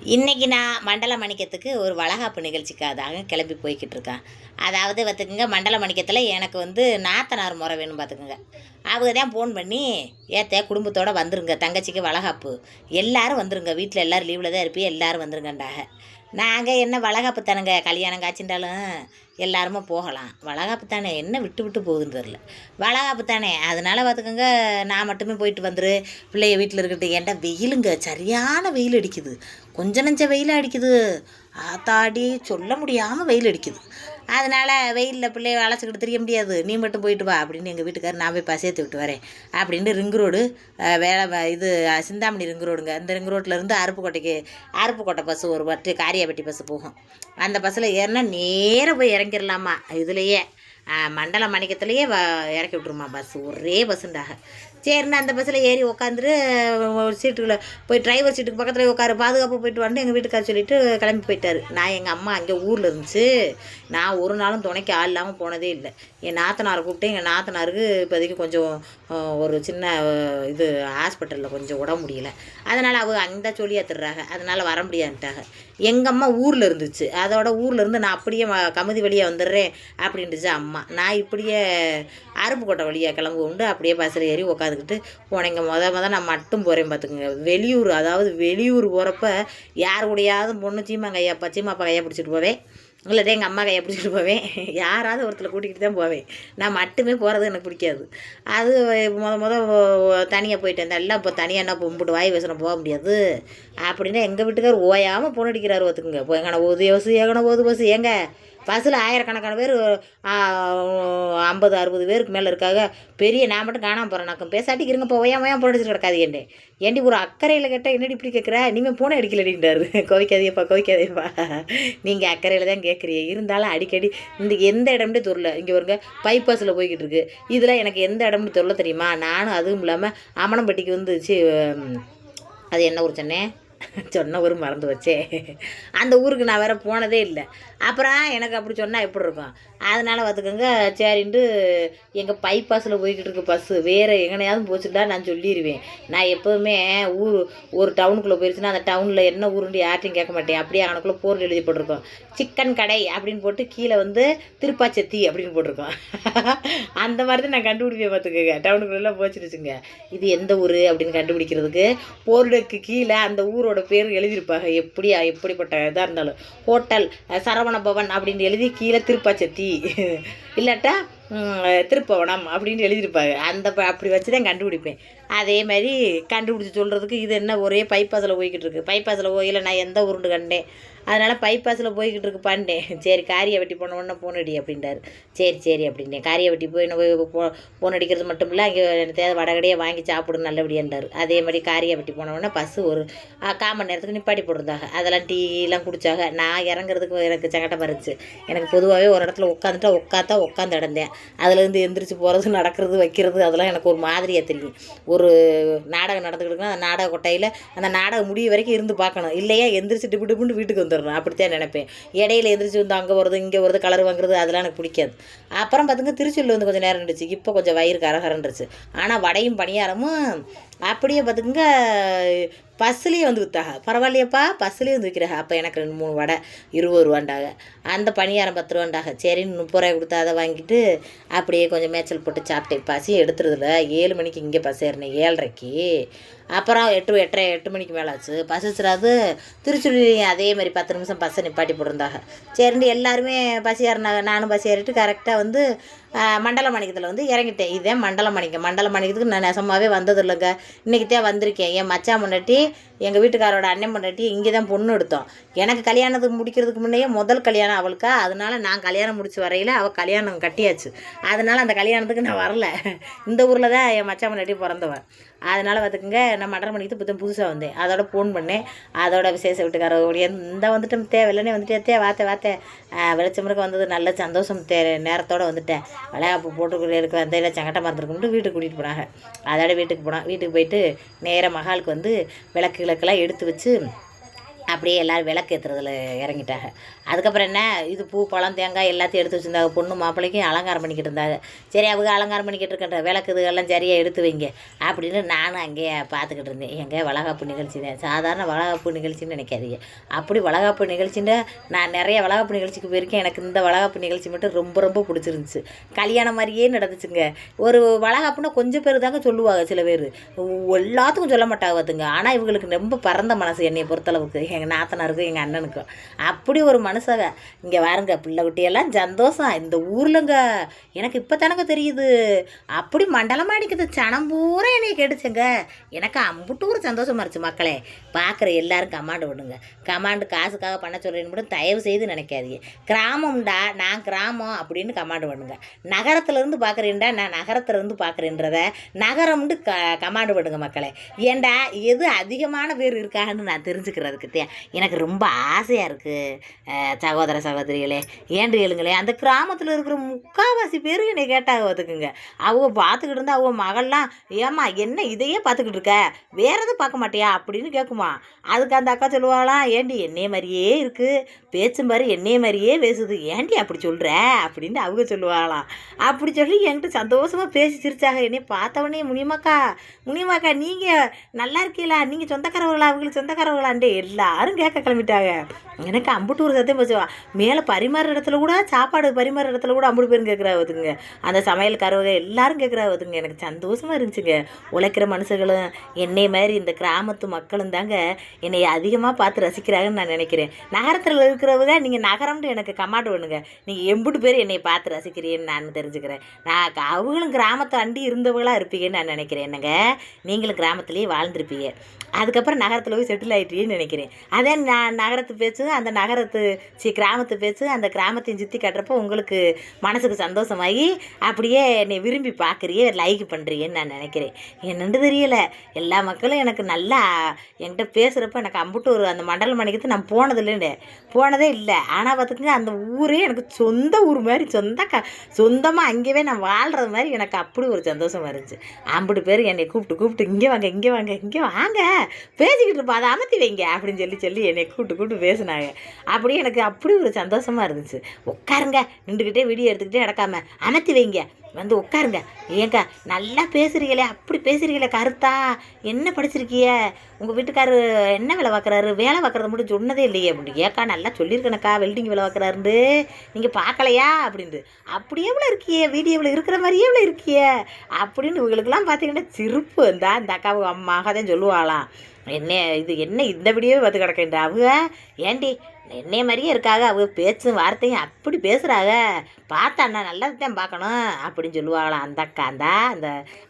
இன்றைக்கி நான் மண்டல மணிக்கத்துக்கு ஒரு வளகாப்பு நிகழ்ச்சிக்காக கிளம்பி போய்கிட்டு இருக்கேன். அதாவது பார்த்துக்குங்க, மண்டல மணிக்கத்தில் எனக்கு நாத்தனார் முறை வேணும் பார்த்துக்குங்க. அவங்க தான் ஃபோன் பண்ணி, ஏத்த குடும்பத்தோடு வந்துருங்க, தங்கச்சிக்கு வளகாப்பு, எல்லோரும் வந்துருங்க, வீட்டில் எல்லோரும் லீவில் தான் இருப்பீங்க, எல்லோரும் வந்துருங்கண்டாக. நாங்கள் என்ன வளகாப்பு தானுங்க, கல்யாணம் காய்ச்சின்றாலும் எல்லாருமே போகலாம், வளகாப்பு தானே, என்ன விட்டு விட்டு போகுதுன்னு தெரில, வளகாப்பு தானே, அதனால் பார்த்துக்கோங்க நான் மட்டுமே போயிட்டு வந்துரு, பிள்ளைய வீட்டில் இருக்கட்டும். ஏன்டா வெயிலுங்க, சரியான வெயில் அடிக்குது, கொஞ்சம் நஞ்ச வெயில் அடிக்குது, ஆத்தாடி சொல்ல முடியாமல் வெயில் அடிக்குது. அதனால் வெயிலில் பிள்ளைய அழைச்சிக்கிட்டு தெரிய முடியாது, நீ மட்டும் போயிட்டு வா அப்படின்னு எங்கள் வீட்டுக்காரர், நான் போய் பசேத்து விட்டு வரேன் அப்படின்னு ரிங் ரோடு இது சிந்தாமணி ரிங் ரோடுங்க. இந்த ரிங் ரோட்டிலேருந்து அருப்புக்கோட்டை பஸ்ஸு ஒரு காரியாபட்டி பஸ்ஸு போகும். அந்த பஸ்ஸில் ஏறினா நேராக போய் இறங்கிடலாமா, இதுலேயே மண்டல மணிக்கத்துலேயே இறக்கி விட்ருமா பஸ்ஸு, ஒரே பஸ்ஸுண்டாக. சரின்னு அந்த பஸ்ஸில் ஏறி உட்காந்துட்டு ஒரு சீட்டுக்குள்ளே போய் டிரைவர் சீட்டுக்கு பக்கத்தில் உட்காரு, பாதுகாப்பாக போயிட்டு வந்து எங்கள் வீட்டுக்கார சொல்லிவிட்டு கிளம்பி போயிட்டார். நான் எங்கள் அம்மா அங்கே ஊரில் இருந்துச்சு, நான் ஒரு நாளும் துணைக்கு ஆள் இல்லாமல் போனதே இல்லை. என் நாத்தனாரை கூப்பிட்டு, எங்கள் நாத்தனாருக்கு இப்போதைக்கு கொஞ்சம் ஒரு சின்ன இது ஹாஸ்பிட்டலில் கொஞ்சம் உடம்பு முடியலை, அதனால் அவங்க அங்கே சொல்லி ஏற்றுறாங்க, அதனால் வர முடியாதுட்டாங்க. எங்கள் அம்மா ஊரில் இருந்துச்சு, அதோட ஊரில் இருந்து நான் அப்படியே கமுதி வழியாக வந்துடுறேன் அப்படின்ட்டுச்சு அம்மா. நான் இப்படியே அருப்புக்கோட்டை வழியாக கிளம்பு உண்டு, அப்படியே பஸ்ஸில் ஏறி உட்காந்துக்கிட்டு போனேங்க. நான் மட்டும் போகிறேன் பார்த்துக்குங்க. வெளியூர், அதாவது வெளியூர் போகிறப்ப யார் கூடயாவது பொண்ணு சீமா கையை பிடிச்சிட்டு போவேன், இல்லாட்டே எங்கள் அம்மா கையை பிடிச்சிட்டு போவேன், யாராவது ஒருத்தர் கூட்டிகிட்டு தான் போவேன். நான் மட்டுமே போகிறது எனக்கு பிடிக்காது. அது தனியாக போயிட்டேன், எல்லாம் இப்போ தனியாக என்ன கும்பிட்டு வாய் பேசணும் போக முடியாது அப்படின்னா எங்கள் வீட்டுக்கார் ஓயாமல் பொண்ணு அடிக்கிறாரு பார்த்துக்குங்க. இப்போ எங்கன போது பஸ் ஏங்க பஸ்ஸில் ஆயிரக்கணக்கான பேர், 50-60 பேருக்கு மேலே இருக்காங்க, பெரிய நான் மட்டும் காணாமல் போகிறேன், நான் பேசாட்டிக்கு இருங்க, இப்போ ஓயாமையாக பொண்ணு அடிச்சுட்டு கிடக்காது ஏன்டே. ஏண்டி ஒரு அக்கறையில் கேட்டால் என்னடி இப்படி கேட்குற, நீங்கள் போனை அடிக்கலடின்றாரு. கோவிக்காதேப்பா, நீங்கள் அக்கறையில் தான் கேட்குறீங்க, இருந்தாலும் அடிக்கடி எந்த இடம்னே தெரியல. இங்கே வருங்க பைபாஸில் போய்கிட்டு இருக்கு, இதில் எனக்கு எந்த இடம்னு தெரியல தெரியுமா. நானும் அதுவும் இல்லாமல் அமனம்பட்டிக்கு அது என்ன ஊர் சொன்னேன், சொன்ன ஊர் மறந்து வச்சே, அந்த ஊருக்கு நான் வேறு போனதே இல்லை. அப்புறம் எனக்கு அப்படி சொன்னால் எப்படி இருக்கும், அதனால் பார்த்துக்கோங்க. சரின்ட்டு எங்கள் பைபாஸில் போய்கிட்டு இருக்க பஸ்ஸு வேறு எங்கனையாவது போச்சுட்டா நான் சொல்லிடுவேன். நான் எப்போவுமே ஒரு டவுனுக்குள்ளே போயிடுச்சுன்னா அந்த டவுனில் என்ன ஊருண்டு யார்ட்டையும் கேட்க மாட்டேன், அப்படியே அவனுக்குள்ளே போர் எழுதி போட்டிருக்கோம், சிக்கன் கடை அப்படின்னு போட்டு கீழே திருப்பாச்சத்தி அப்படின்னு போட்டிருக்கோம். அந்த மாதிரி தான் நான் கண்டுபிடிப்பேன் பார்த்துக்கோங்க. டவுனுக்குள்ளெல்லாம் போச்சுருச்சுங்க, இது எந்த ஊர் அப்படின்னு கண்டுபிடிக்கிறதுக்கு போர்டுக்கு கீழே அந்த ஊரோட பேர் எழுதியிருப்பாங்க. எப்படிப்பட்ட இதாக இருந்தாலும், ஹோட்டல் சரவண பவன் அப்படின்னு எழுதி கீழே திருப்பாச்சத்தி இல்லாட்டா திருப்பவனம் அப்படின்னு எழுதியிருப்பாங்க. அப்படி வச்சு தான் கண்டுபிடிப்பேன். அதே மாதிரி கண்டுபிடிச்சி சொல்கிறதுக்கு இது என்ன ஒரே பைபாஸில் போய்கிட்டு இருக்குது, பைபாஸில் போயில நான் எந்த உருண்டு கண்டேன், அதனால் பைபாஸில் போய்கிட்டு இருக்கு பாண்டேன். சரி காரியாபட்டி போன உடனே ஃபோன் அடி அப்படின்றாரு. சரி அப்படின்னேன். காரியாபட்டி போய் ஃபோன் அடிக்கிறது மட்டும் இல்லை, அங்கே தேவை வடகடையை வாங்கி சாப்பிடுன்னு நல்லபடியாண்டார். அதே மாதிரி காரியாபட்டி போன உடனே பஸ்ஸு ஒரு 1/4 மணி நேரத்துக்கு நிப்பாட்டி போட்டிருந்தாங்க. அதெல்லாம் டீலாம் குடித்தாங்க. நான் இறங்குறதுக்கு எனக்கு சங்கடமாக இருந்துச்சு. எனக்கு பொதுவாகவே ஒரு இடத்துல உட்காந்து இடந்தேன், அதுலேருந்து எந்திரிச்சு போகிறது, நடக்கிறது, வைக்கிறது, அதெல்லாம் எனக்கு ஒரு மாதிரியாக தெரியும். ஒரு நாடகம் நடந்துக்கிட்டுனா அந்த நாடக கொட்டையில் அந்த நாடகம் முடிய வரைக்கும் இருந்து பார்க்கணும், இல்லையா எந்திரிச்சு டிப்புன்னு வீட்டுக்கு வந்துடணும், அப்படித்தான் நினைப்பேன். இடையில எந்திரிச்சு அங்கே வருது இங்கே வருது கலர் வாங்குறது அதெல்லாம் எனக்கு பிடிக்காது. அப்புறம் பார்த்துங்க திருச்சூரில் கொஞ்சம் நேரம் இருந்துச்சு, இப்போ கொஞ்சம் வயிறு கரகரன்றுச்சு. ஆனால் வடையும் பணியாரமும் அப்படியே பார்த்துக்குங்க பஸ்ஸுலேயே விற்றாங்க. பரவாயில்லையப்பா, பஸ்ஸுலேயே விற்கிறாங்க. அப்போ எனக்கு 2-3 வடை 20 ரூபாண்டாக, அந்த பணியாரம் 10 ரூபாண்டாக. சரின்னு 30 ரூபாய் கொடுத்து அதை வாங்கிட்டு அப்படியே கொஞ்சம் மேய்ச்சல் போட்டு சாப்பிட்டேன். பசி எடுத்துறதில்ல. 7 மணிக்கு இங்கே பஸ் ஏறினேன், 7:30க்கு. அப்புறம் 8 மணிக்கு மேலே ஆச்சு. பசிச்சிடாது. திருச்சூர்லேயும் அதே மாதிரி 10 நிமிஷம் பஸ்ஸை நிப்பாட்டி போட்டிருந்தாங்க. சரின்னு எல்லாருமே பஸ் ஏறினாங்க, நானும் பஸ் ஏறிட்டு கரெக்டாக மண்டல மணிக்கத்தில் இறங்கிட்டேன். இதே மண்டல மணிக்கத்துக்கு நான் நெசமாகவே வந்தது இல்லைங்க, இன்றைக்கி தான் வந்திருக்கேன். என் மச்சான் பொண்டாட்டி எங்கள் வீட்டுக்காரோட அண்ணன் பொண்டாட்டி இங்கே தான் பொண்ணு எடுத்தோம். எனக்கு கல்யாணத்துக்கு முடிக்கிறதுக்கு முன்னையே முதல் கல்யாணம் அவளுக்கா, அதனால் நான் கல்யாணம் முடிச்சு வரையில் அவள் கல்யாணம் கட்டியாச்சு, அதனால் அந்த கல்யாணத்துக்கு நான் வரல. இந்த ஊரில் தான் என் மச்சான் பொண்டாட்டி பிறந்தவன். அதனால் பார்த்துக்குங்க, நான் மண்டல மணிக்கு புதுசாக வந்தேன். அதோட ஃபோன் பண்ணேன், அதோட விசேஷ வீட்டுக்காரோடைய வந்துட்டேன், வெள்ளனே வந்துட்டேன், வாத்தே வெளிச்சம் இருக்க வந்தது, நல்ல சந்தோஷம், நேரத்தோடு வந்துட்டேன், விளையாப்பு போட்டு இருக்க வந்தையில் சங்கட்டமாக இருந்திருக்கும்ட்டு வீட்டுக்கு கூட்டிகிட்டு போனாங்க. அதோட வீட்டுக்கு போயிட்டு நேராக மகாலுக்கு விளக்குகளுக்கெல்லாம் எடுத்து வச்சு அப்படியே எல்லோரும் விளக்கு ஏற்றுறதுல இறங்கிட்டாங்க. அதுக்கப்புறம் என்ன, இது பூ பழம் தேங்காய் எல்லாத்தையும் எடுத்து வச்சுருந்தாங்க. பொண்ணு மாப்பிள்ளைக்கும் அலங்காரம் பண்ணிக்கிட்டு இருந்தாங்க. சரி, அவங்க அலங்காரம் பண்ணிக்கிட்டு இருக்கின்ற விளக்கு இதுகள்லாம் சரியாக எடுத்து வைங்க அப்படின்னு நானும் அங்கேயே பார்த்துக்கிட்டு இருந்தேன். எங்கே வளகாப்பு நிகழ்ச்சி தான், சாதாரண வளகாப்பு நிகழ்ச்சின்னு நினைக்காதீங்க. அப்படி வளகாப்பு நிகழ்ச்சின்னு நான் நிறைய வளகாப்பு நிகழ்ச்சிக்கு போயிருக்கேன். எனக்கு இந்த வளகாப்பு நிகழ்ச்சி மட்டும் ரொம்ப ரொம்ப பிடிச்சிருந்துச்சு. கல்யாணம் மாதிரியே நடந்துச்சுங்க. ஒரு வளகாப்புன்னா கொஞ்சம் பேர் தாங்க சொல்லுவாங்க, சில பேர் எல்லாத்துக்கும் சொல்ல மாட்டாங்க பார்த்துங்க. ஆனால் இவங்களுக்கு ரொம்ப பரந்த மனசு என்னை பொறுத்தளவுக்கு, எங்கள் நாத்தனாருக்கும் எங்கள் அண்ணனுக்கும். அப்படி ஒரு மனுஷங்க. இங்கே வாருங்க, பிள்ளை குட்டியெல்லாம் சந்தோஷம். இந்த ஊர்லங்க எனக்கு இப்போ தானங்க தெரியுது, அப்படி மண்டலமாக அடிக்குது. சனம் பூரா என்னைய கேட்டுச்சுங்க. எனக்கு அம்புட்டு ஒரு சந்தோஷமாக இருந்துச்சு. மக்களே, பார்க்குற எல்லாரும் கமாண்டு பண்ணுங்க. கமாண்டு காசுக்காக பண்ண சொல்கிறேன்னு மட்டும் தயவு செய்து நினைக்காதீங்க. கிராமம்டா, நான் கிராமம் அப்படின்னு கமாண்டு பண்ணுங்க. நகரத்துலேருந்து பார்க்குறேன்டா, நான் நகரத்துலேருந்து பார்க்குறேன்றத நகரம்னு கமாண்டு பண்ணுங்க மக்களே. ஏண்டா எது அதிகமான பேர் இருக்காங்கன்னு நான் தெரிஞ்சுக்கிறதுக்கு எனக்கு ரொம்ப ஆசையாக இருக்குது. சகோதர சகோதரிகளே, ஏன்று எழுங்களே, அந்த கிராமத்தில் இருக்கிற முக்கால்வாசி பேர் என்னை கேட்டாங்க பார்த்துக்குங்க. அவங்க பார்த்துக்கிட்டு இருந்தால் அவங்க மகள்லாம், ஏம்மா என்ன இதையே பார்த்துக்கிட்டு இருக்க, வேறு எதுவும் பார்க்க மாட்டியா அப்படின்னு கேட்குமா. அதுக்கு அந்த அக்கா சொல்லுவாங்களாம், ஏண்டி என்னைய மாதிரியே இருக்குது, பேச்சும் பாரு என்னைய மாதிரியே பேசுது, ஏண்டி அப்படி சொல்கிற அப்படின்னு அவங்க சொல்லுவாங்களாம். அப்படி சொல்லி என்கிட்ட சந்தோஷமாக பேசி சிரிச்சாங்க. என்னை பார்த்தவொடனே முனியமாக்கா நீங்கள் நல்லா இருக்கீங்களா, நீங்கள் சொந்தக்காரவங்களா, அவங்களுக்கு சொந்தக்காரவங்களான்ட்டு எல்லாரும் கேட்க கிளம்பிட்டாங்க. எனக்கு அம்புட்டு ஒரு சத்தியம் போச்சுவா. மேலே பரிமாற இடத்துல கூட, சாப்பாடு பரிமாற இடத்துல கூட அம்புட்டு பேரும் கேட்குறா பார்த்துங்க. அந்த சமையல்காரவங்க எல்லாரும் கேட்குறா பார்த்துங்க. எனக்கு சந்தோஷமாக இருந்துச்சுங்க. உழைக்கிற மனுஷங்களும் என்னை மாதிரி இந்த கிராமத்து மக்களும் தாங்க என்னை அதிகமாக பார்த்து ரசிக்கிறாங்கன்னு நான் நினைக்கிறேன். நகரத்தில் இருக்கிறவங்க நீங்கள் நகரம்னு எனக்கு கமாண்ட் பண்ணுங்க. நீங்கள் எம்புட்டு பேர் என்னை பார்த்து ரசிக்கிறீன்னு நான் தெரிஞ்சுக்கிறேன். அவங்களும் கிராமத்தை அண்டி இருந்தவங்களாக இருப்பீங்கன்னு நான் நினைக்கிறேன். என்னங்க, நீங்களும் கிராமத்துலேயே வாழ்ந்துருப்பீங்க, அதுக்கப்புறம் நகரத்தில் போய் செட்டில் ஆகிட்டீங்கன்னு நினைக்கிறேன். அதே நகரத்து பேச்சு, அந்த கிராமத்து பேச்சு, அந்த கிராமத்தையும் சுற்றி காட்டுறப்போ உங்களுக்கு மனசுக்கு சந்தோஷமாகி அப்படியே என்னை விரும்பி பார்க்குறியே, லைக் பண்ணுறீங்கன்னு நான் நினைக்கிறேன். என்னென்று தெரியலை, எல்லா மக்களும் எனக்கு நல்லா என்கிட்ட பேசுகிறப்ப எனக்கு அம்புட்டு ஒரு அந்த மண்டல மணிக்கு நான் போனதே இல்லை. ஆனால் பார்த்துக்குங்க, அந்த ஊரே எனக்கு சொந்த ஊர் மாதிரி, சொந்தமாக அங்கேயே நான் வாழ்கிறது மாதிரி எனக்கு அப்படி ஒரு சந்தோஷமாக இருந்துச்சு. அம்புட்டு பேர் என்னை கூப்பிட்டு இங்கே வாங்க பேசிக்கிட்டு இருப்பா, அதை அமர்த்தி வைங்க அப்படின்னு சொல்லி என்னை கூப்பிட்டு பேசினாங்க. அப்படி எனக்கு அப்படி ஒரு சந்தோஷமாக இருந்துச்சு. உட்காருங்க, நின்றுக்கிட்டே வீடியோ எடுத்துக்கிட்டே நடக்காமல் அமர்த்தி வைங்க, வந்து உட்காருங்க. ஏங்க நல்லா பேசுகிறீங்களே, அப்படி பேசுகிறீங்களே, கருத்தா என்ன படிச்சிருக்கிய, உங்கள் வீட்டுக்காரு என்ன வேலை பார்க்குறாரு, வேலை பார்க்குறத மட்டும் சொன்னதே இல்லையே அப்படின்னு. ஏக்கா நல்லா சொல்லியிருக்கேனக்கா, வெல்டிங் வேலை பார்க்குறாருண்டு, நீங்கள் பார்க்கலையா அப்படின்ட்டு. அப்படி எவ்வளோ இருக்கியே, வீடியோவில் இருக்கிற மாதிரியே எவ்வளோ இருக்கியே அப்படின்னு இவங்களுக்கெல்லாம் பார்த்தீங்கன்னா சிரிப்பு. இந்த அக்காவை அம்மாக தான் சொல்லுவாளாம், என்ன இந்த வீடியோவே பார்த்து கிடக்கேன் அவங்க, ஏண்டி என்னைய மாதிரியே இருக்காங்க, அவங்க பேச்சும் வார்த்தையும் அப்படி பேசுகிறாங்க, பார்த்தா அண்ணா நல்லது தான் பார்க்கணும் அப்படின்னு சொல்லுவாங்களாம். அந்த அக்கா அந்த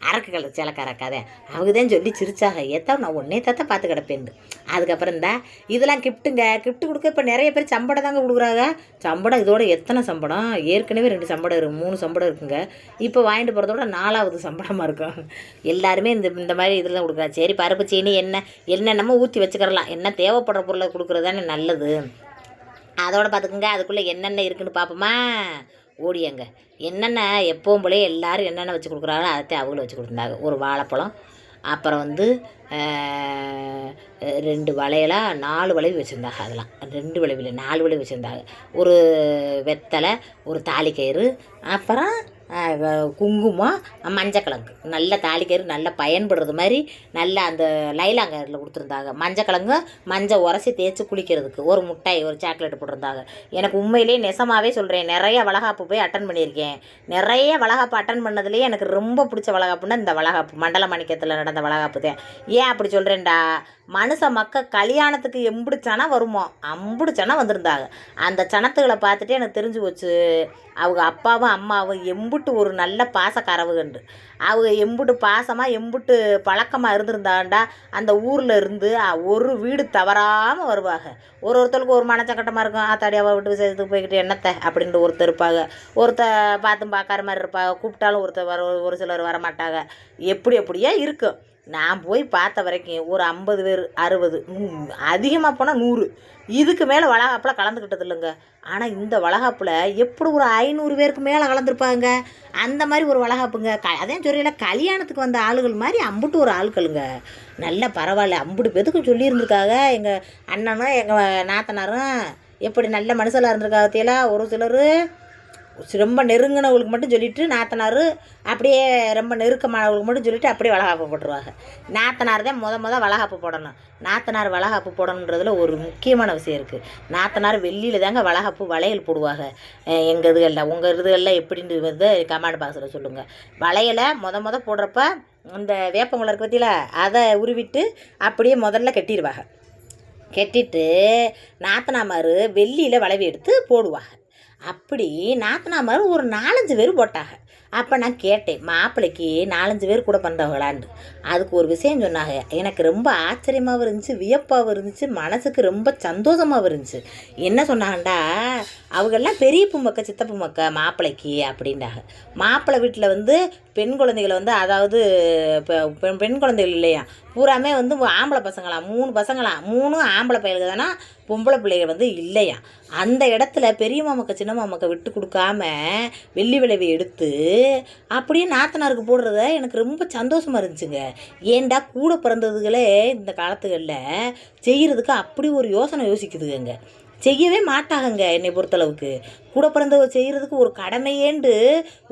அரக்கு கலர் சிலக்கார அக்கா தான், அவங்க தான் சொல்லி சிரிச்சாங்க. ஏத்தா நான் ஒன்றே தாத்தா பார்த்து கிடப்பேன். அதுக்கப்புறம் இதெல்லாம் கிஃப்ட் கொடுக்க இப்போ நிறைய பேர் சம்பளம் தாங்க கொடுக்குறாங்க. சம்பளம் இதோட எத்தனை சம்பளம், ஏற்கனவே 2 சம்பளம் இருக்குது, 3 சம்பளம் இருக்குங்க. இப்போ வாங்கிட்டு போகிறதோட 4வது சம்பளமாக இருக்கும். எல்லாருமே இந்த மாதிரி இதெல்லாம் கொடுக்குறாங்க. சரி, பருப்பு சீனி என்னென்னமோ ஊற்றி வச்சுக்கிறலாம், என்ன தேவைப்படுற பொருளை கொடுக்குறது தானே நல்லது. அதோட பார்த்துக்குங்க, அதுக்குள்ளே என்னென்ன இருக்குதுன்னு பார்ப்போமா. ஓடியாங்க, என்னென்ன எப்பவும் போலே எல்லோரும் என்னென்ன வச்சு கொடுக்குறாங்களோ அதை அவங்களும் வச்சு கொடுத்துருந்தாங்க. ஒரு வாழைப்பழம், அப்புறம் 2 வளையலாக 4 வளைவு வச்சுருந்தாங்க. அதெல்லாம் 2 வளைவு இல்லை, 4 வளைவு வச்சுருந்தாங்க. ஒரு வெத்தலை, ஒரு தாலிக்கயிறு, அப்புறம் குங்குமம், மஞ்சக்கிழங்கு, நல்ல தாலிக்கயிறு நல்லா பயன்படுறது மாதிரி நல்லா அந்த லைலாங்கரில் கொடுத்துருந்தாங்க. மஞ்சக்கிழங்கு மஞ்சள் உரசி தேய்ச்சி குளிக்கிறதுக்கு, ஒரு முட்டை, ஒரு சாக்லேட் போட்டிருந்தாங்க. எனக்கு உண்மையிலே நெசமாகவே சொல்கிறேன், நிறைய வளகாப்பு போய் அட்டன் பண்ணியிருக்கேன். நிறைய வளகாப்பு அட்டன் பண்ணதுலேயே எனக்கு ரொம்ப பிடிச்ச வளகாப்புன்னா இந்த வளகாப்பு, மண்டல மாணிக்கத்தில் நடந்த வளகாப்பு தான். ஏன் அப்படி சொல்கிறேன்டா, மனுஷ கல்யாணத்துக்கு எம்புடு சனம் வருமோ அம்புடு சனம் வந்திருந்தாங்க. அந்த சனத்துகளை பார்த்துட்டு எனக்கு தெரிஞ்சு போச்சு, அவங்க அப்பாவும் அம்மாவும் எம்புட்டு ஒரு நல்ல பாசக்காரவுகண்டு. அவங்க எம்புட்டு பாசமாக எம்புட்டு பழக்கமாக இருந்திருந்தாண்டா அந்த ஊரில் இருந்து ஒரு வீடு தவறாமல் வருவாங்க. ஒருத்தருக்கு ஒரு மனச்சக்கட்டமாக இருக்கும், ஆத்தாடியாவை விட்டு விசேஷத்துக்கு போய்கிட்டு என்னத்தை அப்படின்ட்டு ஒருத்தர் இருப்பாங்க, பார்த்தும் பார்க்கார மாதிரி இருப்பாங்க, கூப்பிட்டாலும் ஒரு சிலர் வரமாட்டாங்க. எப்படியே இருக்கும். நான் போய் பார்த்த வரைக்கும் ஒரு 50 பேர் 60 அதிகமாக போனால் 100 இதுக்கு மேலே வளகாப்பில் கலந்துக்கிட்டது இல்லைங்க. ஆனால் இந்த வளகாப்பில் எப்படி ஒரு 500 பேருக்கு மேலே கலந்துருப்பாங்க. அந்த மாதிரி ஒரு வளகாப்புங்க. அதான் சொல்லியில கல்யாணத்துக்கு வந்த ஆளுகள் மாதிரி அம்புட்டு ஒரு ஆட்களுங்க. நல்லா பரவாயில்ல, அம்புட்டு பேத்துக்கும் சொல்லியிருந்துருக்காங்க. எங்கள் அண்ணனும் எங்கள் நாத்தனாரும் எப்படி நல்ல மனுஷலாக இருந்திருக்காத்தியெல்லாம். ஒரு சிலர் ரொம்ப நெருங்கினவங்களுக்கு மட்டும் சொல்லிவிட்டு நாத்தனார் அப்படியே ரொம்ப நெருக்கமானவங்களுக்கு மட்டும் சொல்லிவிட்டு அப்படியே வளகாப்பு போட்டுருவாங்க. நாத்தனார் தான் வளகாப்பு போடணும். நாத்தனார் வளகாப்பு போடணுன்றதில் ஒரு முக்கியமான விஷயம் இருக்குது. நாத்தனார் வெள்ளியில் தாங்க வளகாப்பு வளையல் போடுவாங்க. எங்கள் இதுகளில் உங்கள் இதுகளில் எப்படின்னு வந்து கமெண்ட் பாக்ஸில் சொல்லுங்கள். வளையலை போடுறப்ப இந்த வேப்பங்குளம் இருக்குது பற்றியில் அதை உருவிட்டு அப்படியே முதல்ல கட்டிடுவாங்க. கட்டிட்டு நாத்தனாமார் வெள்ளியில் வளைவி எடுத்து போடுவாங்க. அப்படி நாத்தனாமார் ஒரு 4-5 பேர் போட்டாங்க. அப்போ நான் கேட்டேன், மாப்பிள்ளைக்கு 4-5 பேர் கூட பிறந்தவங்களான்னு. அதுக்கு ஒரு விஷயம் சொன்னாங்க. எனக்கு ரொம்ப ஆச்சரியமாகவும் இருந்துச்சு, வியப்பாகவும் இருந்துச்சு, மனசுக்கு ரொம்ப சந்தோஷமாகவும் இருந்துச்சு. என்ன சொன்னாங்கண்டா, அவங்கெல்லாம் பெரியப்பு மக்கள் சித்தப்பு மக்கள் மாப்பிள்ளைக்கு அப்படின்றாங்க. மாப்பிள்ளை வீட்டில் வந்து பெண் குழந்தைகளை வந்து அதாவது இப்போ பெண் குழந்தைகள் இல்லையா, பூராமே வந்து ஆம்பளை பசங்களாம், 3 பசங்களாம், 3 ஆம்பளை பையலுக்கு தானே, பொம்பளை பிள்ளைகள் வந்து இல்லையா. அந்த இடத்துல பெரிய மாமக்க சின்ன மாமக்க விட்டு கொடுக்காம வெள்ளி விளைவை எடுத்து அப்படியே நாத்தனாருக்கு போடுறத எனக்கு ரொம்ப சந்தோஷமாக இருந்துச்சுங்க. ஏண்டா கூட பிறந்ததுகளே இந்த காலத்துகளில் செய்கிறதுக்கு அப்படி ஒரு யோசனை யோசிக்குதுங்க. செய்யவே மாட்டாங்கங்க. என்னை பொறுத்தளவுக்கு கூட பிறந்தவ செய்கிறதுக்கு ஒரு கடமையேண்டு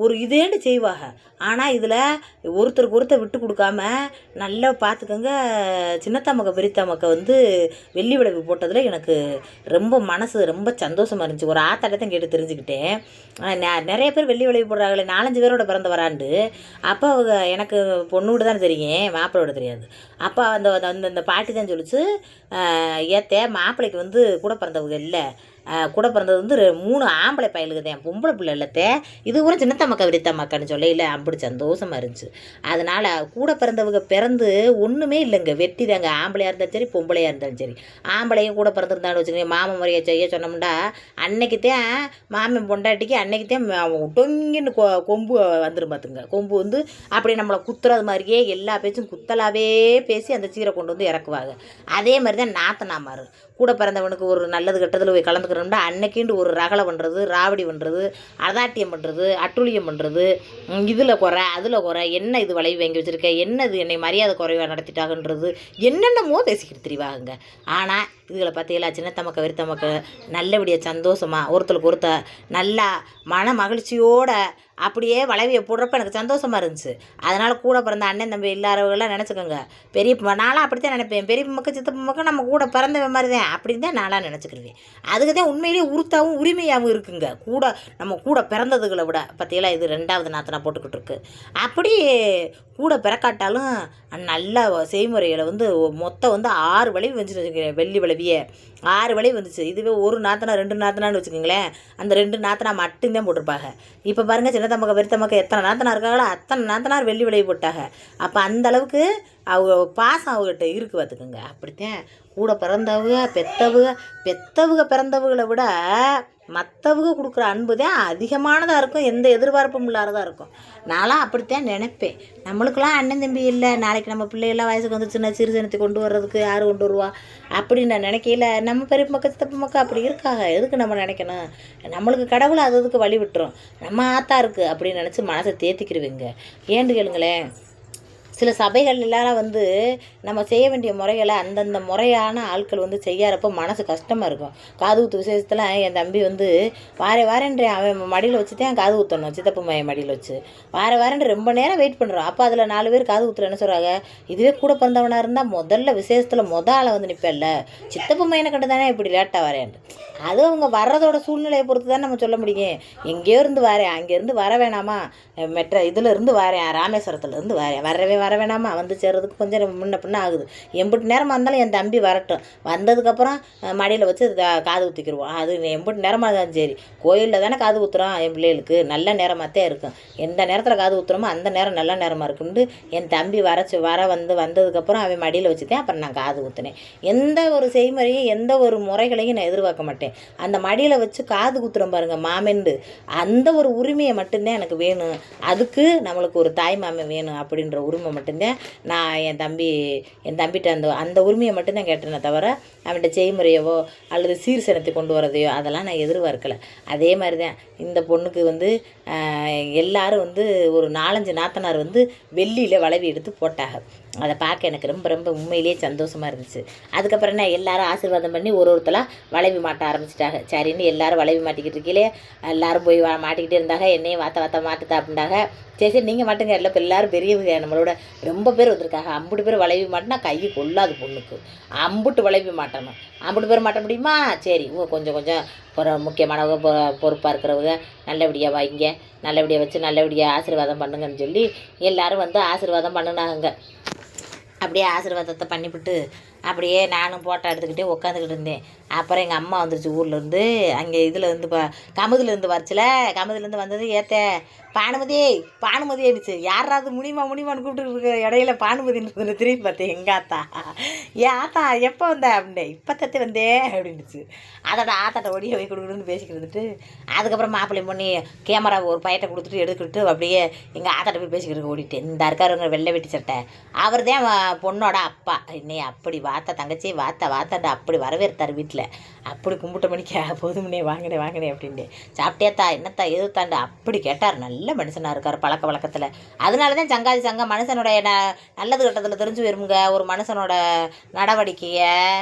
ஒரு இதேண்டு செய்வாங்க. ஆனால் இதில் ஒருத்தருக்கு ஒருத்தர் விட்டு கொடுக்காம நல்லா பார்த்துக்கோங்க. சின்னத்தம்மக்க பெரியத்தம்மக்க வந்து வெள்ளி விளைவு போட்டதில் எனக்கு ரொம்ப மனசு ரொம்ப சந்தோஷமாக இருந்துச்சு. ஒரு ஆத்தாட்டத்தையும் கேட்டு தெரிஞ்சுக்கிட்டேன். நிறைய பேர் வெள்ளி விளைவு போடுறாங்களே, 4-5 பேரோட பிறந்த வராண்டு. அப்போ அவங்க எனக்கு பொண்ணு விட தானே தெரியும், மாப்பிள்ளை விட தெரியாது. அப்போ அந்த அந்த பாட்டி தான் சொல்லிச்சு, ஏத்தே மாப்பிள்ளைக்கு வந்து கூட பிறந்தவங்க இல்லை, கூட பிறந்தது வந்து 3 ஆம்பளை பயலுக்கு தான், பொம்பளை பிள்ளை இல்லத்தே. இது கூட சின்னத்தம்மக்கா விரித்தம்மாக்கான்னு சொல்ல இல்லை. அப்படி சந்தோஷமாக இருந்துச்சு. அதனால் கூட பிறந்தவங்க பிறந்து ஒன்றுமே இல்லைங்க, வெட்டி தாங்க. ஆம்பளையாக இருந்தாலும் சரி, பொம்பளையாக இருந்தாலும் சரி. ஆம்பளையும் கூட பிறந்திருந்தான்னு வச்சுக்கோங்க, மாமன் முறையை செய்ய சொன்னோம்னா அன்னைக்குத்தான் மாமன் பொண்டாட்டிக்கு அன்னைக்குத்தான் டொங்கின்னு கொம்பு வந்துடும் பார்த்துங்க. கொம்பு வந்து அப்படி நம்மளை குத்துறது மாதிரியே எல்லா பேச்சும் குத்தலாகவே பேசி அந்த சீரை கொண்டு வந்து இறக்குவாங்க. அதே மாதிரி தான் நாத்தனாமார் கூட பிறந்தவனுக்கு ஒரு நல்லது கெட்டதில் போய் கலந்துக்கிறோம்னா அன்னைக்கிண்டு ஒரு ரகலை பண்ணுறது, ராவடி பண்ணுறது, அதாட்டியம் பண்ணுறது, அட்டுழியம் பண்ணுறது, இதில் குறை அதில் குறை, என்ன இது வளைவு வாங்கி வச்சுருக்க, என்னது என்னை மரியாதை குறைவாக நடத்திட்டாங்கன்றது என்னென்னமோ பேசிக்கிட்டு தெரிவாங்க. ஆனால் இதுகளை பார்த்தீங்களா, சின்னத்தம்மக்க வெறுத்தம்மக்க நல்லபடியாக சந்தோஷமாக ஒருத்தருக்கு ஒருத்தர் நல்லா மன மகிழ்ச்சியோட அப்படியே வளைவியை போடுறப்ப எனக்கு சந்தோஷமாக இருந்துச்சு. அதனால் கூட பிறந்த அண்ணன் தம்பி இல்லாதவங்களாம் நினச்சிக்கோங்க. நான்லாம் அப்படி தான் நினைப்பேன். பெரியப்ப மக்கள் சித்தப்ப மக்கள் நம்ம கூட பிறந்த மாதிரி தான் அப்படின்னு தான் நான்லாம் நினச்சிக்கிடுவேன். அதுக்கு தான் உண்மையிலேயே உறுத்தாகவும் உரிமையாகவும் இருக்குங்க. கூட நம்ம கூட பிறந்ததுகளை விட பார்த்தீங்களா, இது 2வது நாத்தனா போட்டுக்கிட்டு இருக்கு. அப்படி கூட பிறக்காட்டாலும் நல்ல செய்முறைகளை வந்து மொத்தம் வந்து 6 வளைவு வந்துச்சு வச்சுக்கோங்க. வெள்ளி விளைவியே 6 வளைவு வந்துச்சு. இதுவே ஒரு நாத்தனா 2 நாத்தனான்னு வச்சுக்கோங்களேன், அந்த 2 நாத்தனா மட்டும்தான் போட்டிருப்பாங்க. இப்போ பாருங்கள், சின்னத்தம்மக்க பெரியத்தம்மக்க எத்தனை நாத்தனா இருக்காங்களோ அத்தனை நாத்தனார் வெள்ளி விளைவு போட்டாங்க. அப்போ அந்தளவுக்கு அவங்க பாசம் அவங்ககிட்ட இருக்கு பார்த்துக்குங்க. அப்படித்தான் கூட பிறந்தவங்க பெத்தவங்க பிறந்தவங்களை விட மற்றவங்க கொடுக்குற அன்பு தான் அதிகமானதாக இருக்கும், எந்த எதிர்பார்ப்பும் இல்லாததாக இருக்கும். நான்லாம் அப்படித்தான் நினைப்பேன். நம்மளுக்கெல்லாம் அண்ணன் தம்பி இல்லை, நாளைக்கு நம்ம பிள்ளைகள்லாம் வயசுக்கு வந்துச்சுன்னா சிறுசனத்தை கொண்டு வர்றதுக்கு யார் கொண்டு வருவா அப்படின்னு நான் நினைக்கல. நம்ம பெரிய மக்கள் சித்தப்பு மக்கள் அப்படி இருக்காங்க, எதுக்கு நம்ம நினைக்கணும்? நம்மளுக்கு கடவுளை அதுக்கு வழி விட்டுரும், நம்ம ஆத்தா இருக்குது அப்படின்னு நினச்சி மனசை தேத்திக்கிடுவீங்க. ஏண்டு கேளுங்களேன், சில சபைகள் எல்லாரும் வந்து நம்ம செய்ய வேண்டிய முறைகளை அந்தந்த முறையான ஆட்கள் வந்து செய்யறப்போ மனசு கஷ்டமாக இருக்கும். காது ஊற்று விசேஷத்தில் என் தம்பி வந்து வாரேன்ற அவன் மடியில் வச்சு தான் காது ஊற்றணும், சித்தப்பு மைய மடியில் வச்சு வாரேன்ற ரொம்ப நேரம் வெயிட் பண்ணுறோம். அப்போ அதில் 4 பேர் காது ஊற்றுற என்ன சொல்கிறாங்க, இதுவே கூட பிறந்தவனாக இருந்தால் முதல்ல விசேஷத்தில் ஆளை வந்து நிற்பேன்ல, சித்தப்பு மையனை கண்டு தானே இப்படி லேட்டாக வரேன்ட்டு. அது அவங்க வர்றதோட சூழ்நிலையை பொறுத்து தான் நம்ம சொல்ல முடியும். எங்கேயோ இருந்து வரேன், அங்கேருந்து வர வேணாமா, இதில் இருந்து வரேன், ராமேஸ்வரத்துலேருந்து வர வேணாமா, வந்து சேர்றதுக்கு கொஞ்சம் முன்ன பின்ன ஆகுது. எம்பிட்டு நேரமாக இருந்தாலும் என் தம்பி வரட்டும், வந்ததுக்கப்புறம் மடியில் வச்சு காது ஊற்றிக்கிடுவோம். அது எம்பிட்டு நேரமாக இருந்தாலும் சரி, கோயிலில் தானே காது ஊற்றுறோம், என் பிள்ளைகளுக்கு நல்ல நேரமாகத்தான் இருக்கும். எந்த நேரத்தில் காது ஊற்றுறோமோ அந்த நேரம் நல்ல நேரமாக இருக்குன்னு என் தம்பி வந்ததுக்கப்புறம் அவன் மடியில் வச்சுட்டேன். அப்புறம் நான் காது ஊற்றினேன். எந்த ஒரு செய்முறையும் எந்த ஒரு முறைகளையும் நான் எதிர்பார்க்க மாட்டேன். அந்த மடியில் வச்சு காது குத்துறோம் பாருங்க மாமெண்டு, அந்த ஒரு உரிமையை மட்டும்தான் எனக்கு வேணும். அதுக்கு நம்மளுக்கு ஒரு தாய் மாமன் வேணும் அப்படின்ற உரிமை மட்டுங்க நான் என் தம்பிகிட்ட அந்த உரிமையை மட்டும்தான் கேட்டேனே தவிர அவன்கிட்ட செய்முறையவோ அல்லது சீர்சனத்தை கொண்டு வரதையோ அதெல்லாம் நான் எதிர்பார்க்கலை. அதே மாதிரி தான் இந்த பொண்ணுக்கு வந்து எல்லோரும் வந்து ஒரு 4-5 நாத்தனார் வந்து வெள்ளியில் வளைவி எடுத்து போட்டாங்க. அதை பார்க்க எனக்கு ரொம்ப ரொம்ப உண்மையிலேயே சந்தோஷமாக இருந்துச்சு. அதுக்கப்புறம் என்ன எல்லாரும் ஆசீர்வாதம் பண்ணி ஒருத்தலாக வளைவி மாட்ட ஆரம்பிச்சிட்டாங்க. சரின்னு எல்லோரும் வளைவி மாட்டிக்கிட்டு இருக்கீங்களே எல்லோரும் போய் மாட்டிக்கிட்டே இருந்தாங்க. என்னையும் வாத்த மாட்டுதா அப்படின்னாங்க. சரி நீங்கள் மாட்டுங்க இல்லை. இப்போ எல்லோரும் பெரியவங்க நம்மளோட ரொம்ப பேர் வந்திருக்காங்க. 50 பேர் வளைவி மாட்டினா கை கொள்ளாது பொண்ணுக்கு. 50 வளைவி மாட்டணும். 50 பேர் மாட்ட முடியுமா? சரி கொஞ்சம் ஒரு முக்கியமானவங்க பொறுப்பாக இருக்கிறவங்க நல்லபடியாக வைங்க, நல்லபடியாக வச்சு நல்லபடியாக ஆசீர்வாதம் பண்ணுங்கன்னு சொல்லி எல்லோரும் வந்து ஆசீர்வாதம் பண்ணினாங்க. அப்படியே ஆசீர்வாதத்தை பண்ணிவிட்டு அப்படியே நானும் ஃபோட்டோ எடுத்துக்கிட்டே உட்காந்துக்கிட்டு இருந்தேன். அப்புறம் எங்கள் அம்மா வந்துருச்சு ஊர்லேருந்து. அங்கே இதில் கமுதுலேருந்து வரச்சில. கமுதுலேருந்து வந்தது ஏற்ற பானுமதி ஆயிடுச்சு. யாராவது முடியுமான்னு கூப்பிட்டு இருக்க இடையில பானுமதின்னு திரும்பி பார்த்தேன். எங்கள் ஆத்தா ஏன் ஆத்தா எப்போ வந்த அப்படின்னே. இப்போ தத்து வந்தேன் அப்படின்னுச்சு. அதோட ஆத்தாட்ட ஒடிய போய் கொடுக்குறதுன்னு பேசிக்கிட்டு அதுக்கப்புறம் மாப்பிள்ளை பண்ணி கேமரா ஒரு பையட்டை கொடுத்துட்டு எடுத்துக்கிட்டு அப்படியே எங்கள் ஆத்தாட்ட போய் பேசிக்கிட்டு ஓடிட்டேன். இந்த இருக்காருங்க வெள்ளை வெட்டி சட்டை அவர் தான் பொண்ணோட அப்பா. இன்னே அப்படி வாத்தா தங்கச்சி வாத்தாட்ட அப்படி வரவேற்றார் வீட்டில். அப்படி கும்பிட்ட மணிக்கா போதும்னே வாங்கினே அப்படின்ட்டு. சாப்பிட்டேத்தா என்னத்தா எதுத்தாண்டு அப்படி கேட்டார். நல்ல மனுஷனாக இருக்கார் பழக்க வழக்கத்தில். அதனால தான் சங்காதி சங்கம் மனுஷனுடைய நல்லது கட்டத்தில் தெரிஞ்சு போயிருங்க. ஒரு மனுஷனோட நடவடிக்கையை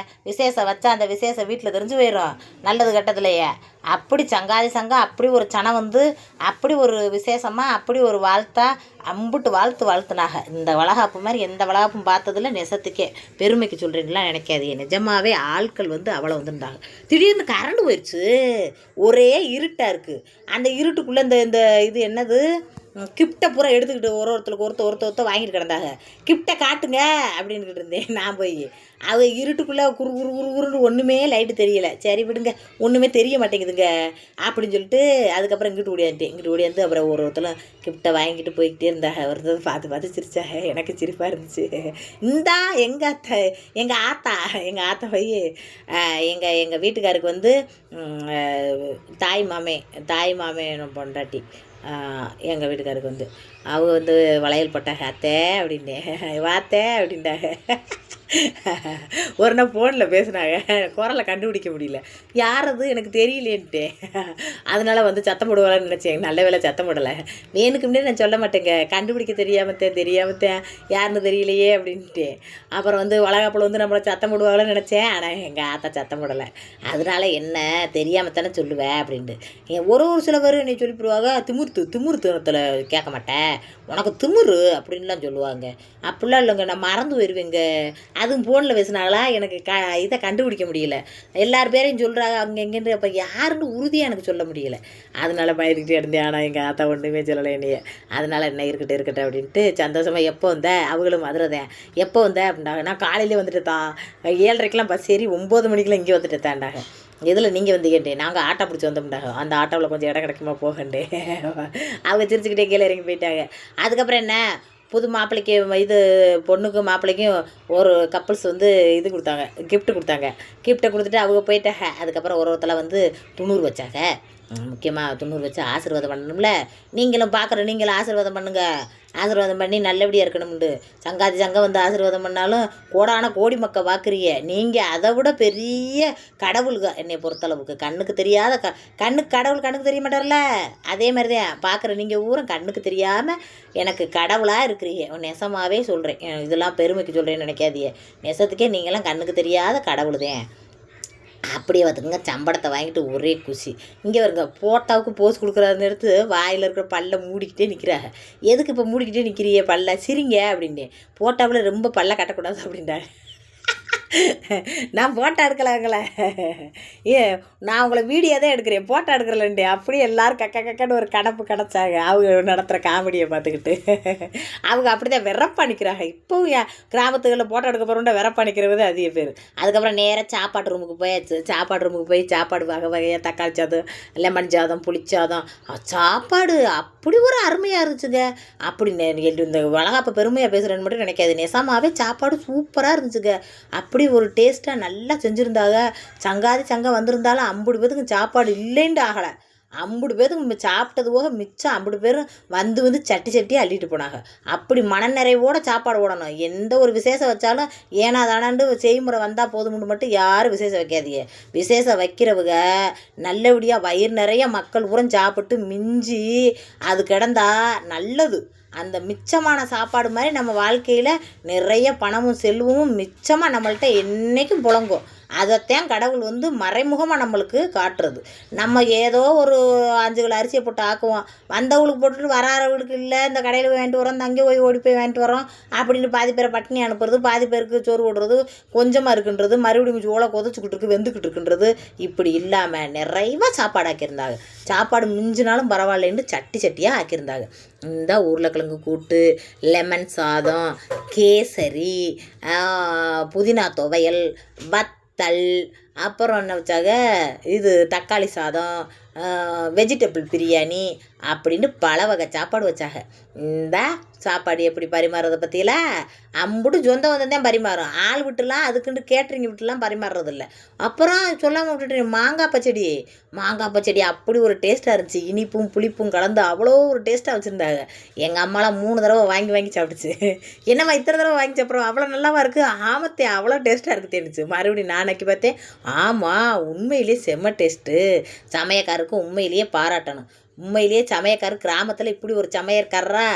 விசேஷம் வச்சா அந்த விசேஷம் வீட்டில் தெரிஞ்சு போயிடும் நல்லது கட்டத்துலையே. அப்படி சங்காதி சங்கம் அப்படி ஒரு சனம் வந்து அப்படி ஒரு விசேஷமாக அப்படி ஒரு வாழ்த்தா அம்புட்டு வாழ்த்துனாக. இந்த வளகாப்பு மாதிரி எந்த வளகாப்பும் பார்த்ததில்ல. நெசத்துக்கே பெருமைக்கு சொல்கிறீங்களா நினைக்காதீங்க. நிஜமாகவே ஆட்கள் வந்து அவ்வளோ வந்துருந்தாங்க. திடீர்னு கரண்டு போயிடுச்சு. ஒரே இருட்டாக இருக்குது. அந்த இருட்டுக்குள்ளே இந்த இது என்னது கிஃப்ட்டை பூரா எடுத்துக்கிட்டு ஒருத்தர் வாங்கிட்டு கிடந்தாங்க. கிஃப்ட்டை காட்டுங்க அப்படின்னுக்கிட்டு இருந்தேன் நான் போய். அது இருட்டுக்குள்ளே குறுன்னு ஒன்றுமே லைட்டு தெரியலை. சரி விடுங்க ஒன்றுமே தெரிய மாட்டேங்குதுங்க அப்படின்னு சொல்லிட்டு அதுக்கப்புறம் இங்கிட்டு ஓடியாந்து அப்புறம் ஒருத்தரும் கிஃப்ட்டை வாங்கிட்டு போய்கிட்டே இருந்தாங்க. ஒருத்தர் பார்த்து சிரிச்சாங்க. எனக்கு சிரிப்பாக இருந்துச்சு. இந்தா எங்கள் ஆத்தா போய் எங்கள் வீட்டுக்காருக்கு வந்து தாய் மாமே பொண்டாட்டி எங்கள் வீட்டுக்காருக்கு வந்து அவங்க வந்து வளையல் போட்டாங்க. அத்தை அப்படின்ட்டாங்க. ஒரு நாள் ஃபோனில் பேசுனாங்க. குரலை கண்டுபிடிக்க முடியல. யார் அது எனக்கு தெரியலேன்ட்டு. அதனால் வந்து சத்தம் போடுவாங்கன்னு நினச்சேன். நல்ல வேலை சத்தம் போடலை. வேணுக்கு முன்னாடி நான் சொல்ல மாட்டேங்க. கண்டுபிடிக்க தெரியாமத்தேன் யாருன்னு தெரியலையே அப்படின்ட்டு. அப்புறம் வந்து வளகாப்பில் வந்து நம்மளை சத்தம் போடுவாங்கன்னு நினச்சேன். ஆனால் எங்கள் ஆத்தா சத்தம் போடலை. அதனால் என்ன தெரியாமத்தானே சொல்லுவேன் அப்படின்ட்டு. ஒரு சில பேர் என்னை சொல்லிவிடுவாங்க. திமுருத்தனத்தில் கேட்க மாட்டேன் உனக்கு திமுரு அப்படின்லாம் சொல்லுவாங்க. அப்படிலாம் இல்லைங்க. நான் மறந்து போயிடுவேங்க. அதுவும் ஃபோனில் பேசினாங்களா எனக்கு இதை கண்டுபிடிக்க முடியல. எல்லார் பேரையும் சொல்கிறாங்க அங்கே எங்கேன்னு. அப்போ யாருன்னு உறுதியாக எனக்கு சொல்ல முடியல. அதனால் பயந்துக்கிட்டே இருந்தேன். ஆனால் எங்கள் ஆத்தா ஒன்றுமே சொல்லலை என்னைய. அதனால் என்ன இருக்கட்டும் அப்படின்ட்டு சந்தோஷமாக எப்போ வந்தேன் அவங்களும் மதுரை தான். எப்போ வந்தேன் அப்படின்னாங்க. நான் காலையிலே வந்துட்டு தான் 7:30க்கெலாம் பஸ் ஏறி 9 மணிக்கெலாம் இங்கே வந்துட்டு தாண்டாங்க. இதில் நீங்கள் வந்து கேட்டேன். நாங்கள் ஆட்டோ பிடிச்சி வந்தோம்டாங்க. அந்த ஆட்டோவில் கொஞ்சம் இடம் கிடைக்குமா போகண்டே. அவங்க சிரிச்சுக்கிட்டே கீழே இறங்கி போயிட்டாங்க. அதுக்கப்புறம் என்ன புது மாப்பிள்ளைக்கு இது பொண்ணுக்கும் மாப்பிள்ளைக்கும் ஒரு கப்புள்ஸ் வந்து இது கொடுத்தாங்க. கிஃப்ட்டு கொடுத்துட்டு அவங்க போயிட்டாங்க. அதுக்கப்புறம் ஒருத்தல வந்து துணூறு வச்சாங்க. முக்கியமாக துணூறு வச்சு ஆசீர்வாதம் பண்ணணும்ல. நீங்களும் ஆசீர்வாதம் பண்ணுங்கள். ஆசீர்வாதம் பண்ணி நல்லபடியாக இருக்கணும்ண்டு. சங்காதி சங்கம் வந்து ஆசீர்வாதம் பண்ணாலும் கோடி மக்கள் பார்க்குறீங்க. நீங்கள் அதை விட பெரிய கடவுளுங்க என்னை பொறுத்தளவுக்கு. கண்ணுக்கு தெரியாத கடவுள் கண்ணுக்கு தெரிய மாட்டார்ல. அதே மாதிரி தான் பார்க்குற நீங்கள் ஊரம் கண்ணுக்கு தெரியாமல் எனக்கு கடவுளாக இருக்கிறீங்க. நெசமாகவே சொல்கிறேன். இதெல்லாம் பெருமைக்கு சொல்கிறேன்னு நினைக்காதீங்க. நெசத்துக்கே நீங்களாம் கண்ணுக்கு தெரியாத கடவுள் தான். அப்படியே பார்த்துக்குங்க. சம்பளத்தை வாங்கிட்டு ஒரே குஷி. இங்கே வருங்க போட்டாவுக்கு போஸ் கொடுக்குறாருன்னு எடுத்து வாயில் இருக்கிற பல்லை மூடிக்கிட்டே நிற்கிறாங்க. எதுக்கு இப்போ மூடிக்கிட்டே நிற்கிறிய பல்ல சிரிங்க அப்படின்ட்டு. போட்டாவில் ரொம்ப பல்ல கட்டக்கூடாது அப்படின்ட்டாங்க. நான் ஃபோட்டோ எடுக்கலாங்களே. நான் உங்களை வீடியோ தான் எடுக்கிறேன் ஃபோட்டோ எடுக்கிறலன்ட்டு. அப்படியே எல்லோரும் கக்கன்னு ஒரு கிடச்சாங்க. அவங்க நடத்துகிற காமெடியை பார்த்துக்கிட்டு. அவங்க அப்படி தான் வெறப்பா நிற்கிறாங்க. இப்போவும் கிராமத்துகளில் ஃபோட்டோ எடுக்க போகிறோம்னா வெறப்பா நிற்கிறது அதிக பேர். அதுக்கப்புறம் நேராக சாப்பாடு ரூமுக்கு போயாச்சு. சாப்பாடு வகை வகையாக தக்காளி சாதம், லெமன் சாதம், புளிச்சாதம். சாப்பாடு அப்படி ஒரு அருமையாக இருந்துச்சுங்க. அப்படி இந்த வளகாப்பை பெருமையாக பேசுகிறேன்னு மட்டும் நினைக்காது. நெசமாகவே சாப்பாடு சூப்பராக இருந்துச்சுங்க. அப்படி ஒரு டேஸ்ட்டாக நல்லா செஞ்சுருந்தாங்க. சங்காதி சங்கம் வந்திருந்தாலும் 50 பேத்துக்கு சாப்பாடு இல்லைன்ட்டு ஆகலை. ஐம்பது பேருக்கு சாப்பிட்டது போக மிச்சம் 50 பேரும் வந்து சட்டி சட்டியாக அள்ளிட்டு போனாங்க. அப்படி மனநிறைவோடு சாப்பாடு ஓடணும். எந்த ஒரு விசேஷம் வச்சாலும் ஏன்னா தானாண்டு செய்முறை வந்தால் போதும்னு மட்டும் யாரும் விசேஷம் வைக்காதீங்க. விசேஷம் வைக்கிறவங்க நல்லபடியாக வயிறு நிறைய மக்கள் பூரா சாப்பிட்டு மிஞ்சி அது கிடந்தா நல்லது. அந்த மிச்சமான சாப்பாடு மாதிரி நம்ம வாழ்க்கையில் நிறைய பணமும் செல்வமும் மிச்சமாக நம்மள்கிட்ட என்றைக்கும் புழங்கும். அதைத்தான் கடவுள் மறைமுகமாக நம்மளுக்கு காட்டுறது. நம்ம ஏதோ ஒரு 5 கிலோ அரிசியை போட்டு ஆக்குவோம், வந்தவங்களுக்கு போட்டுட்டு வராதவங்களுக்கு இல்லை இந்த கடையில் போய் வாங்கிட்டு வரோம், அங்கே போய் ஓடி போய் வாங்கிட்டு வரோம் அப்படின்னு பாதி பேரை பட்டினி அனுப்புறது, பாதி பேருக்கு சோறு போடுறது, கொஞ்சமாக இருக்குன்றது, மறுபடியும் சோளை கொதிச்சுக்கிட்டு இருக்கு வெந்துக்கிட்டு இருக்குன்றது. இப்படி இல்லாமல் நிறைவாக சாப்பாடு ஆக்கியிருந்தாங்க. சாப்பாடு மிஞ்சினாலும் பரவாயில்லைன்னு சட்டி சட்டியாக ஆக்கியிருந்தாங்க. இந்த உருளைக்கிழங்கு கூட்டு, லெமன் சாதம், கேசரி, புதினா துவையல், வத்தல், அப்புறம் என்ன வச்சாங்க இது தக்காளி சாதம், வெஜிடபிள் பிரியாணி அப்படின்னு பல வகை சாப்பாடு வச்சாங்க. இந்த சாப்பாடு எப்படி பரிமாறுறதை பற்றிலாம் அம்புட்டு சொந்த வந்ததான் பரிமாறும். ஆள் விட்டுலாம் அதுக்குன்னு கேட்ரிங் விட்டுலாம் பரிமாறுறதில்ல. அப்புறம் சொல்லாமல் விட்டுட்டு மாங்காய் பச்சடி அப்படி ஒரு டேஸ்ட்டாக இருந்துச்சு. இனிப்பும் புளிப்பும் கலந்து அவ்வளோ ஒரு டேஸ்ட்டாக வச்சுருந்தாங்க. எங்கள் அம்மாலாம் 3 தடவை வாங்கி சாப்பிட்டுச்சு. என்னம்மா இத்தனை தடவை வாங்கி சாப்பிட்றோம், அவ்வளோ நல்லாவா இருக்குது, ஆமத்தே அவ்வளோ டேஸ்ட்டாக இருக்குது தெரிஞ்சிச்சு. மறுபடியும் நான் நக்கி பார்த்தேன். ஆமாம், உண்மையிலேயே செம்ம டேஸ்ட்டு. சமையக்காருக்கு உண்மையிலேயே பாராட்டணும். உண்மையிலேயே சமையக்காரர் கிராமத்தில் இப்படி ஒரு சமையற்காரரா.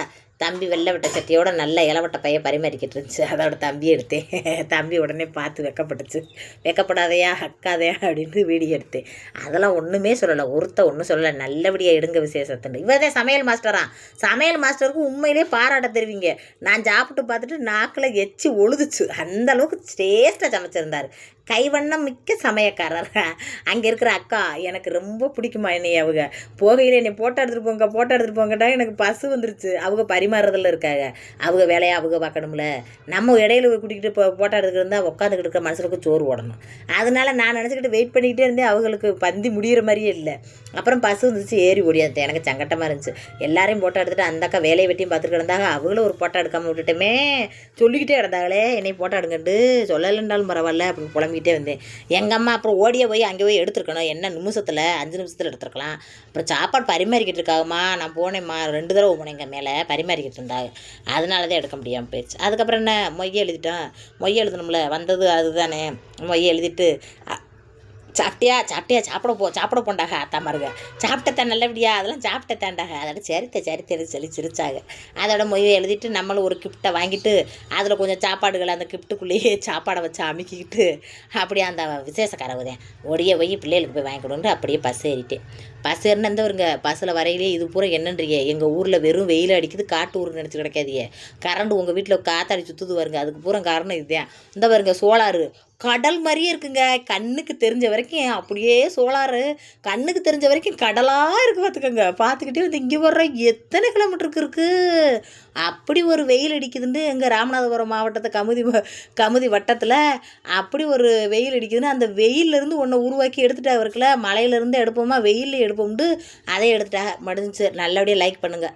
தம்பி வெள்ளை விட்ட சட்டியோட நல்ல இலவட்ட பைய பரிமாறிக்கிட்டு இருந்துச்சு. அதோட தம்பி எடுத்தேன். தம்பி உடனே பார்த்து வெக்கப்பட்டுச்சு. வெக்கப்படாதையா அக்காதையா அப்படின்னு வீடியோ எடுத்தேன். அதெல்லாம் ஒன்றுமே சொல்லலை, ஒன்றும் சொல்லலை. நல்லபடியாக எடுங்க விசேஷத்துன்னு. இவதான் சமையல் மாஸ்டரா. சமையல் மாஸ்டருக்கு உண்மையிலே பாராட்ட தெரிவிங்க. நான் சாப்பிட்டு பார்த்துட்டு நாக்கில் எச்சி ஒழுதுச்சு. அந்தளவுக்கு டேஸ்ட்டாக சமைச்சிருந்தார். கைவண்ணம் மிக்க சமையக்காரர். அங்கே இருக்கிற அக்கா எனக்கு ரொம்ப பிடிக்குமா என்னை. அவங்க போகையில் என்னை போட்டோ எடுத்துகிட்டு போங்கட்டா எனக்கு பசு வந்துருச்சு. அவங்க பரிமாறுறதில் இருக்காங்க. அவங்க வேலையை அவங்க பார்க்கணும்ல. நம்ம இடையில கூட்டிகிட்டு போட்டோ எடுத்துக்கிட்டு இருந்தால் உட்காந்துக்கிட்டு இருக்கிற மனுஷனுக்கு சோறு ஓடணும். அதனால் நான் நினச்சிக்கிட்டு வெயிட் பண்ணிக்கிட்டே இருந்தேன். அவங்களுக்கு பந்தி முடிகிற மாதிரியே இல்லை. அப்புறம் பசு வந்துச்சு, ஏறி ஓடியாந்தேன். எனக்கு சங்கட்டமாக இருந்துச்சு. எல்லாரையும் போட்டோ எடுத்துகிட்டு அந்த அக்கா வேலையை வெட்டியும் பார்த்துட்டு கிடந்தாங்க. அவங்களும் ஒரு போட்டோ எடுக்காமல் விட்டுட்டுமே சொல்லிக்கிட்டே கிடந்தாங்களே என்னை போட்டோ எடுங்கட்டு. சொல்லலைன்றாலும் பரவாயில்ல அப்படின்னு புலம்பிக்கிட்டே வந்தேன். எங்கள் அம்மா அப்புறம் ஓடியே போய் அங்கே போய் எடுத்துருக்கணும். என்ன நிமிஷத்தில் 5 நிமிஷத்தில் எடுத்துருக்கலாம். அப்புறம் சாப்பாடு பரிமாறிக்கிட்டு இருக்காங்கம்மா. நான் போனேம்மா, 2 தடவை போனேங்க மேலே பரிமாறிக்கிட்டு இருந்தாங்க. அதனால தான் எடுக்க முடியாமல் போயிடுச்சு. அதுக்கப்புறம் என்ன மொய்யை எழுதணும்ல, வந்தது அதுதானே. மொய்யை எழுதிட்டு சாப்பிட்டியா சாப்பிட போண்டாக அத்தா மாருங்க. சாப்பிட்டத்தான் நல்லபடியா, அதெல்லாம் சாப்பிட்டத்தாண்டாக. அதோட சரித்தை சொல்லி சிரிச்சாங்க. அதோட மொழியை எழுதிட்டு நம்மளும் ஒரு கிஃப்ட்டை வாங்கிட்டு அதில் கொஞ்சம் சாப்பாடுகளை அந்த கிஃப்ட்டுக்குள்ளேயே சாப்பாடை வச்சு அமுக்கிக்கிட்டு அப்படியே அந்த விசேஷக்காரவதேன் ஒடிய போய் பிள்ளைகளுக்கு போய் வாங்கி கொடுன்ட்டு அப்படியே பஸ் ஏறிட்டேன். பஸ் ஏறினந்தவருங்க பஸ்ஸில் வரையிலே இது பூரா என்னன்றீங்க, எங்கள் ஊரில் வெறும் வெயில் அடிக்குது, காட்டு ஊர் நினச்சி கிடைக்காதீங்க. கரண்ட் உங்கள் வீட்டில் காத்தாடி சுற்றுது வருங்க. அதுக்கு பூரா காரணம் இதுதான். இந்த வருங்க சோலாரு கடல் மாதிரியே இருக்குங்க. கண்ணுக்கு தெரிஞ்ச வரைக்கும் அப்படியே சோலாரு கண்ணுக்கு தெரிஞ்ச வரைக்கும் கடலாக இருக்குது. பார்த்துக்கோங்க. பார்த்துக்கிட்டே இங்கே வர்ற எத்தனை கிலோமீட்டருக்கு இருக்குது. அப்படி ஒரு வெயில் அடிக்குதுன்னு எங்கள் ராமநாதபுரம் மாவட்டத்தை கமுதி வட்டத்தில் அப்படி ஒரு வெயில் அடிக்குதுன்னு அந்த வெயிலேருந்து ஒன்றை உருவாக்கி எடுத்துட்டா இருக்குல்ல. மலையிலேருந்து எடுப்போமா வெயிலில் எடுப்போம்ட்டு அதை எடுத்துட்டா மடிஞ்சிச்சு. நல்லபடியாக லைக் பண்ணுங்கள்.